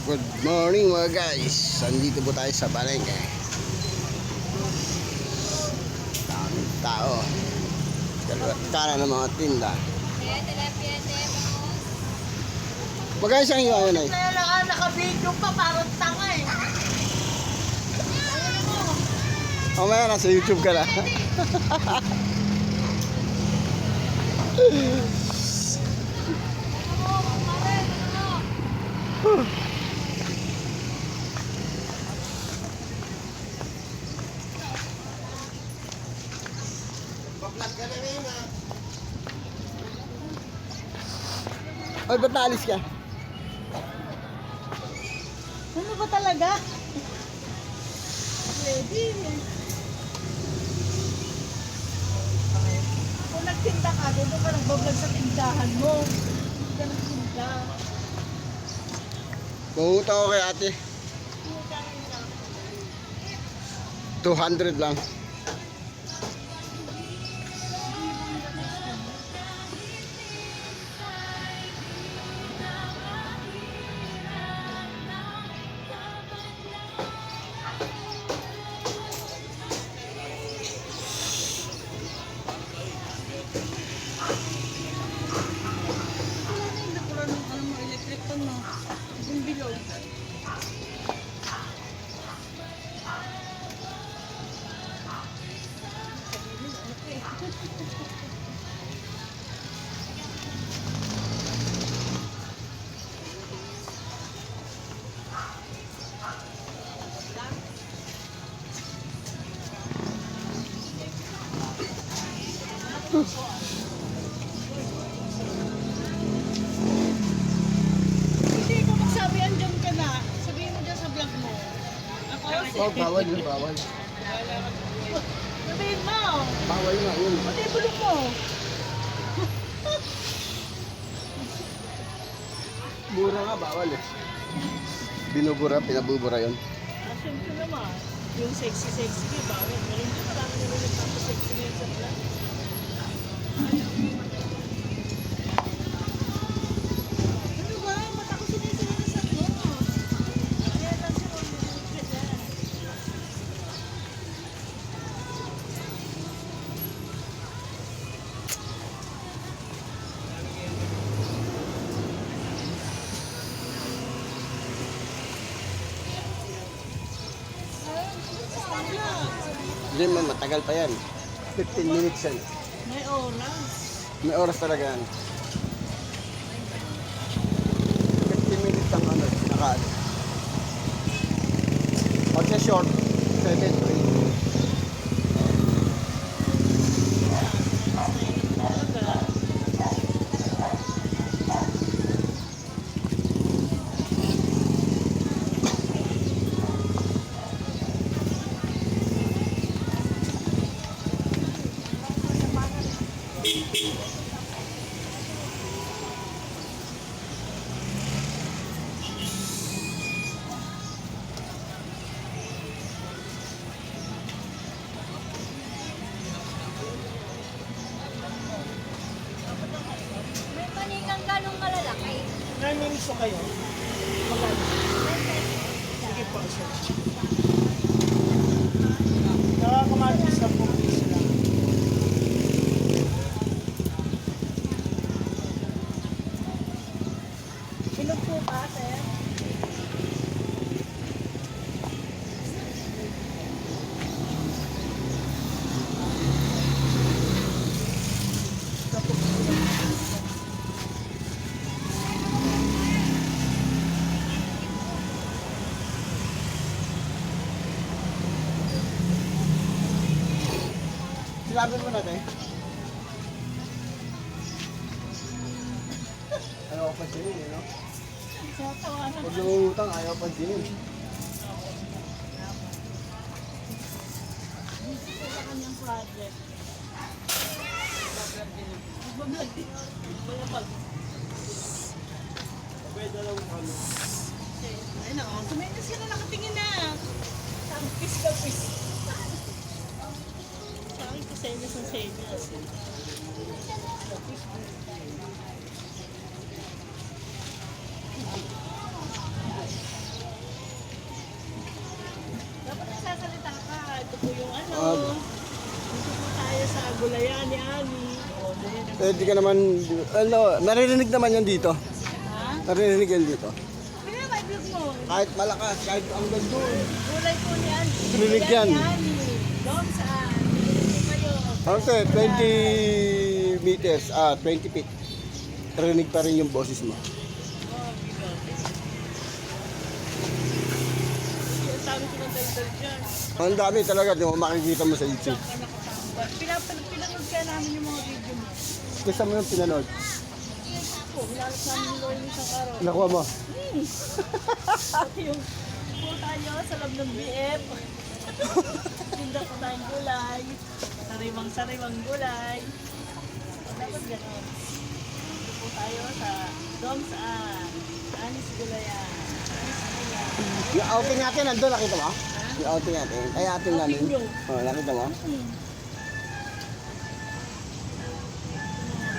Good morning mga guys. Andito po tayo sa palengke. Daming tao. Kaliwat kanan ng mga tinda. Magkano siyang iyo ayun ay? Kaya lang naka-video pa parang tanga eh. Mamaya nasa YouTube ka na. Oy, ba't naalis ka? Ano ba talaga? Ready. Kung nagtinda ka, doon ka nagbablog sa tindahan mo. Hindi ka nagtinda. Pumunta ako kay ate. 200 lang. Hindi ko magsabi, andyan ka na. Sabihin mo dyan sa vlog mo. Ako? Oh, bawal yun, bawal. Sabihin mo. Bawal nga yun. Pati bulong mo. Mura nga, bawal eh. Binubura, pinabubura yun. Siyempre naman. Yung sexy-sexy ka, bakit? Meron din marami naman nagpapasexy ngayon sa vlog. Ano ba? Ba't ako sinisigasan mo? Kaya lang si Ronnie Lucas yan. Hindi man, matagal pa yan. 15 minutes yan. May oras. May oras talaga yan. 15 minutes ang ano, nakaano. Pag sa short, 7 to 8. May panikang ganong malalaki. 9 minutes na kayo. Magkano? Sige po, sir. Nakakamatis na po sila. Inog po pa, sir? Silapin mo natin. Ayaw pa sinin, eh, no? Pag nangungutang, ayaw pa sinin. Ito sa kanyang project. Magbablog din. Magbablog. Pwede lang ano. Ayun na, tuminis ka na nakatingin na. Tampis ka, pis. Sa akin, kasenyas ng senyas. ni Ani. O, dahil. Di ka naman, ano, naririnig naman yan dito. Ha? Naririnig yan dito. Kaya may vlog mo. Kahit malakas, kahit ang gando. Gulay po ni Ani. Rinig yan. Ni Ani. Doon saan? Rinig kayo. Okay, 20 meters, 20 feet. Rinig pa rin yung boses mo. Oh, bigo. Sabi ko ng daldal dyan. Ang dami talaga, di mo makikita mo sa YouTube. Saan ka nakatamba? Pinanood kaya namin yung mga video mo. Kesa mo yung pinanood. Ako, hinalap namin yung Lord isang araw. Nakuha mo. Pati yung po tayo sa loob ng BF. Tinda po tayong gulay. Sariwang gulay. Dapat gano'n. Dito po tayo sa Domsaan. Anis Gulayan. Anis Gulayan. Yung outing natin, nandun, nakita mo? Yung outing natin. Ay, outing namin. Outing nyo? Oh, nakita mo?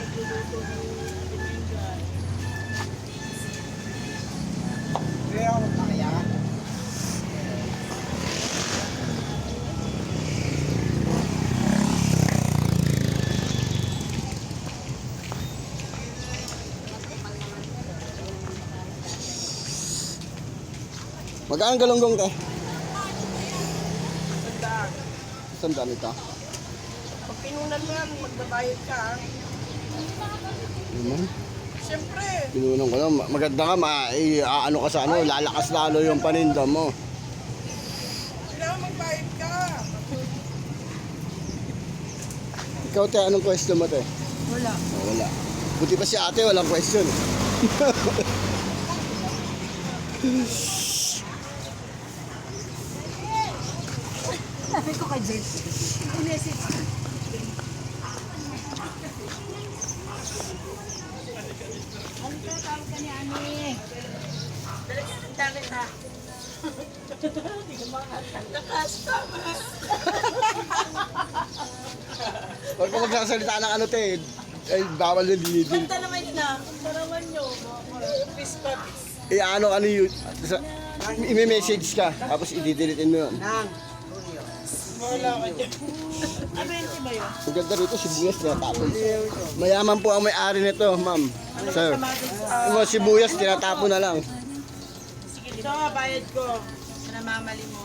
Nagluluto ng Domingan. Kaya ako magpakaya ka. Magkano galunggong te? Sandaan ito. Pag pinunan mo yan, magbabayad ka. Naman. Siyempre. Pinunan ko lang. Maganda ka, ano ka sa ano, lalakas lalo yung paninda mo. Kailangan magbayad ka. Ikaw te, anong question mo te? Wala. Oh, wala. Buti pa si ate, walang question. Sabi ko kay Jess. I-message. Ano ka, tawag ka ni Ani? Dalit ha. Hindi ka makakanta. Customer. Huwag ka magsasalita ng ano te. Ay, bawal yung dinidin. Kanta naman na. Kanta naman nyo. Peace pa. Ano yun? I-message ka, tapos i-deletein mo yun. Wala ka dyan. Abente ba yun? Ang ganda rito, sibuyas tinatapon. Mayaman po ang may-ari nito, ma'am. Sir. Yung sibuyas tinatapon na lang. Sige, ito nga bayad ko. Sa namamali mo.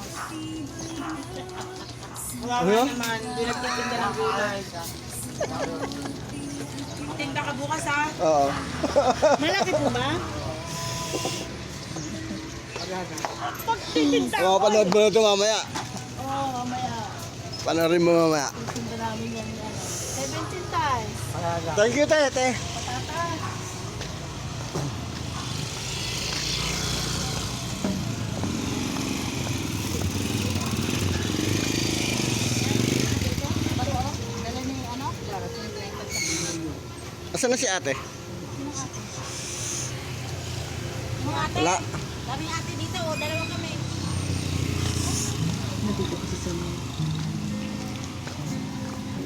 Wala ka Ano? naman. Hindi nagtitinda ng gulay. Tinda ka bukas ha? Oo. Malaki po ba? Pagtitinda ko. Mapapanood mo na ito mamaya. Oo, mamaya. Panorin mo mamaya. Tinda namin yan. 17 times. Thank you, tete. Patatas. Asan na si ate? Mga ate, Wala. daming ate dito, o, dalawa kami.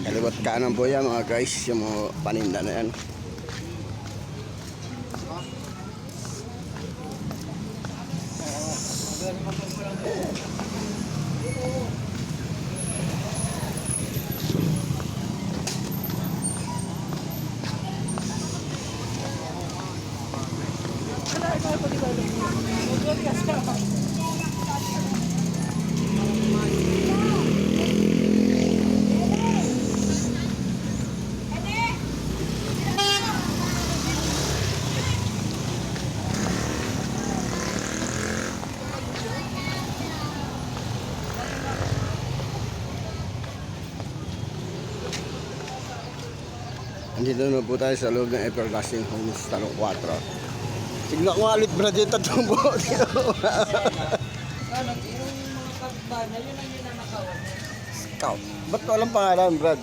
Kaliwat kanan po yan mga guys, yung mga paninda na yan. Andito na po tayo sa loob ng Everlasting Homes Talong 4. Tignan ko nga ulit brad yung tatlong buo. Scout. Ba't walang pangalan brad?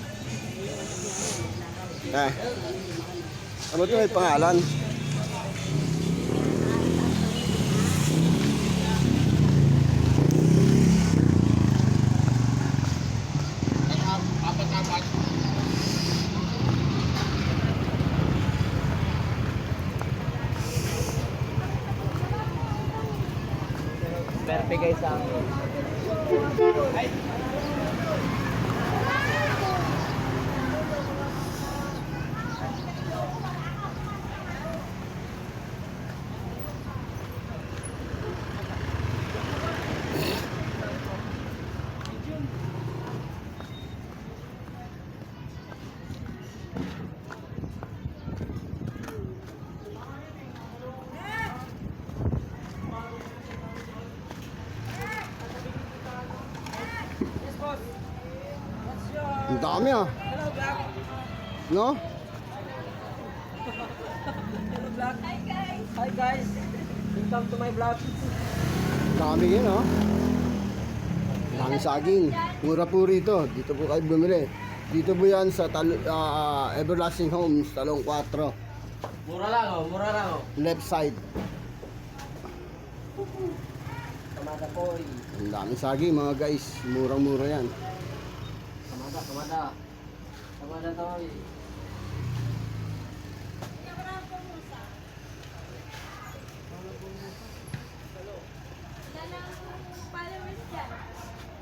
Ano ito may pangalan? Perfect guys ang Ang dami ah. Hello, vlog. No? Hello, vlog. Hi, guys. Hi, guys. Welcome to my vlog. Dami yun ah. Dami saging. Mura po rito. Dito po kayo bumili. Dito po yan sa Everlasting Homes, Talong 4. Mura lang, oh. Mura lang, oh. Left side. Kamada po, Ang daming saging mga guys. Murang-mura yan. Kamada. Kamada to,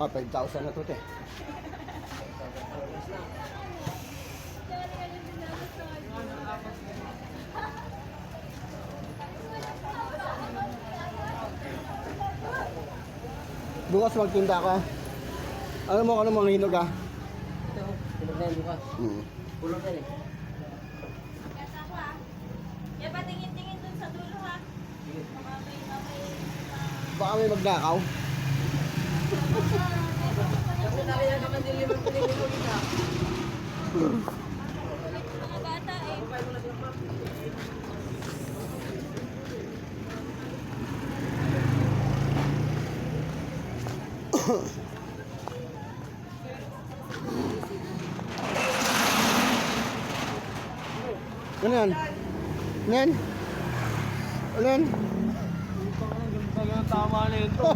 Ah, 5,000 na to te. Bukas magtinda ka. Alam mo ano mga hinog ah? Ito, tulog na yun bukas. Tulog na eh. Kaya pa tingin-tingin dun sa dulo ha. Sige. Baka may magnakaw. Kasi nalaya naman yung 5 piling ko dito. Mga bata eh. Ano yan? Ano yan? Ano yan? Tama na yun to.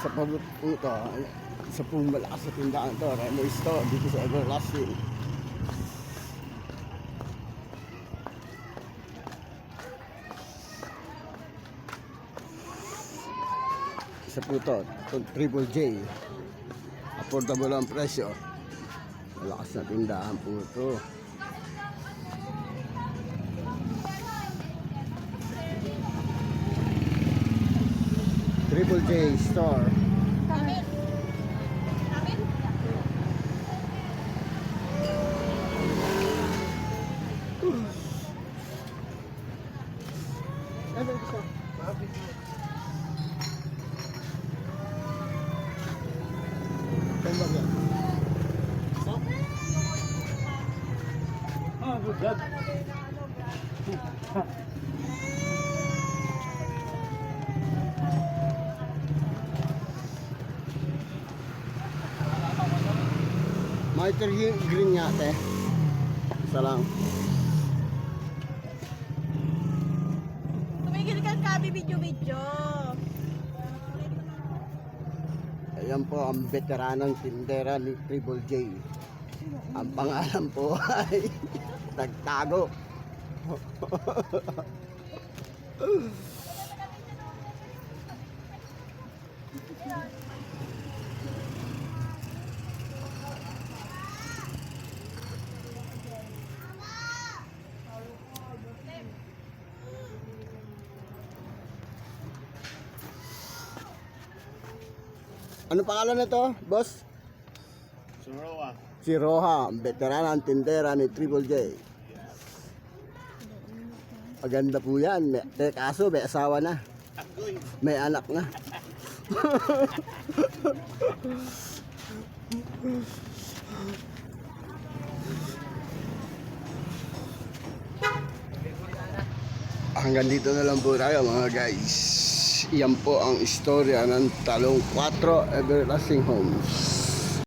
Sa pabot ito, sa pong malakas sa tindahan to, Remo Store, dito sa Everlasting. Isa po ito, Triple J. Affordable ang presyo. Malakas na tindahan po ito. Triple J Store. Amin. Amin? Ano ito? Tembak ya? Ah, good job. Mitre green nga ate. Isa lang. Tumigil ka kabi video-video. Ayan po ang veteranong tindera ni Triple J. Ang pangalan po ay Nagtago. Ano pangalan nito, boss? Suroa. Si Roha, ang veteranong tindera ni Triple J. Maganda po yan. Kaso may asawa na. May anak na. Hanggang dito na lang po tayo mga guys. Yan po ang istorya ng Talong 4 Everlasting Homes.